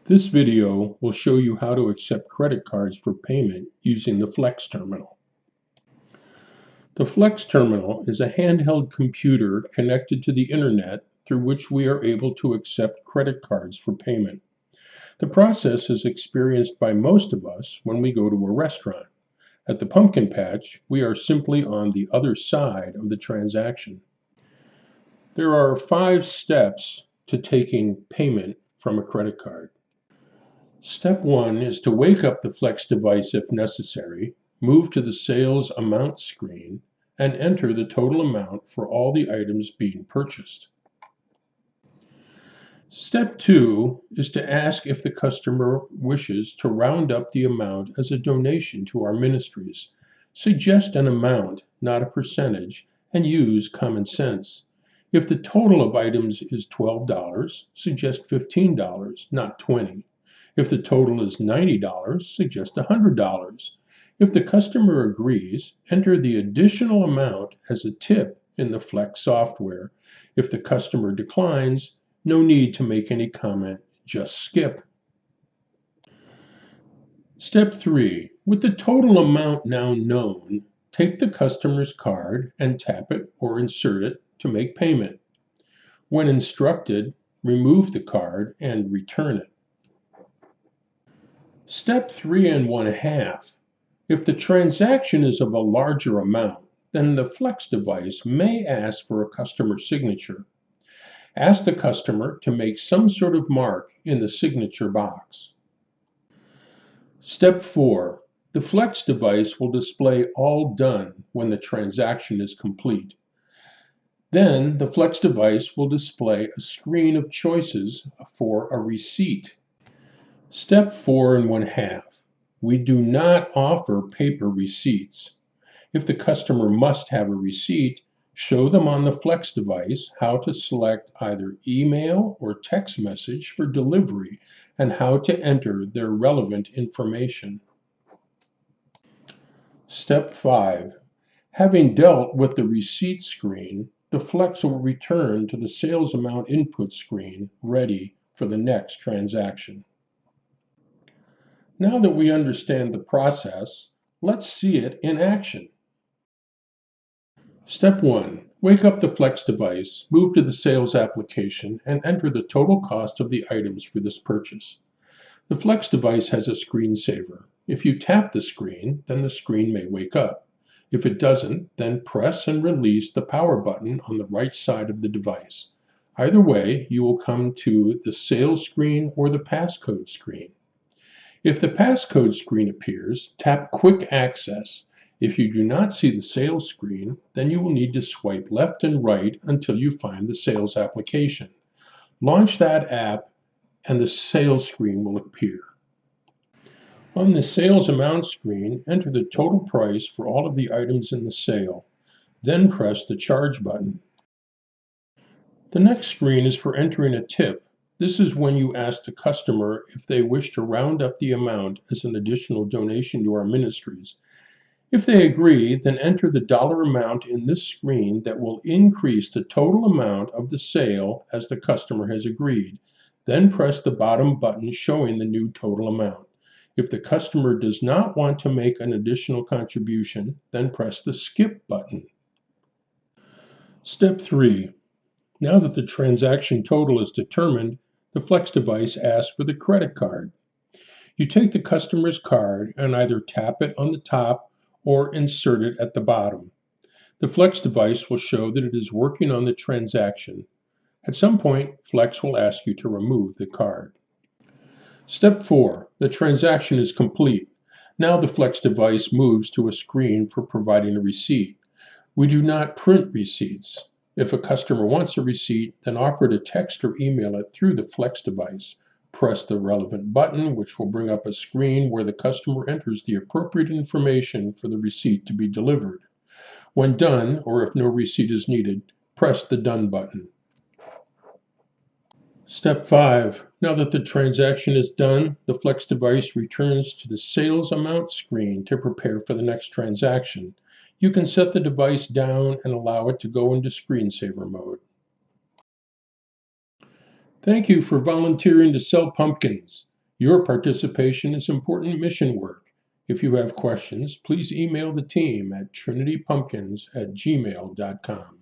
This video will show you how to accept credit cards for payment using the Flex Terminal. The Flex Terminal is a handheld computer connected to the internet through which we are able to accept credit cards for payment. The process is experienced by most of us when we go to a restaurant. At the pumpkin patch, we are simply on the other side of the transaction. There are 5 steps to taking payment from a credit card. Step 1 is to wake up the Flex device if necessary, move to the sales amount screen, and enter the total amount for all the items being purchased. Step 2 is to ask if the customer wishes to round up the amount as a donation to our ministries. Suggest an amount, not a percentage, and use common sense. If the total of items is $12, suggest $15, not $20. If the total is $90, suggest $100. If the customer agrees, enter the additional amount as a tip in the Flex software. If the customer declines, no need to make any comment, just skip. Step 3. With the total amount now known, take the customer's card and tap it or insert it to make payment. When instructed, remove the card and return it. Step 3 1/2. If the transaction is of a larger amount, then the Flex device may ask for a customer signature. Ask the customer to make some sort of mark in the signature box. Step 4. The Flex device will display all done when the transaction is complete. Then the Flex device will display a screen of choices for a receipt. Step 4 1/2. We do not offer paper receipts. If the customer must have a receipt, show them on the Flex device how to select either email or text message for delivery and how to enter their relevant information. Step 5. Having dealt with the receipt screen, the Flex will return to the sales amount input screen ready for the next transaction. Now that we understand the process, let's see it in action. Step 1. Wake up the Flex device, move to the sales application, and enter the total cost of the items for this purchase. The Flex device has a screensaver. If you tap the screen, then the screen may wake up. If it doesn't, then press and release the power button on the right side of the device. Either way, you will come to the sales screen or the passcode screen. If the passcode screen appears, tap Quick Access. If you do not see the sales screen, then you will need to swipe left and right until you find the sales application. Launch that app and the sales screen will appear. On the sales amount screen, enter the total price for all of the items in the sale. Then press the charge button. The next screen is for entering a tip. This is when you ask the customer if they wish to round up the amount as an additional donation to our ministries. If they agree, then enter the dollar amount in this screen that will increase the total amount of the sale as the customer has agreed. Then press the bottom button showing the new total amount. If the customer does not want to make an additional contribution, then press the skip button. Step 3. Now that the transaction total is determined, the Flex device asks for the credit card. You take the customer's card and either tap it on the top or insert it at the bottom. The Flex device will show that it is working on the transaction. At some point, Flex will ask you to remove the card. Step 4. The transaction is complete. Now the Flex device moves to a screen for providing a receipt. We do not print receipts. If a customer wants a receipt, then offer to text or email it through the Flex device. Press the relevant button, which will bring up a screen where the customer enters the appropriate information for the receipt to be delivered. When done, or if no receipt is needed, press the Done button. Step 5. Now that the transaction is done, the Flex device returns to the sales amount screen to prepare for the next transaction. You can set the device down and allow it to go into screensaver mode. Thank you for volunteering to sell pumpkins. Your participation is important mission work. If you have questions, please email the team at trinitypumpkins@gmail.com.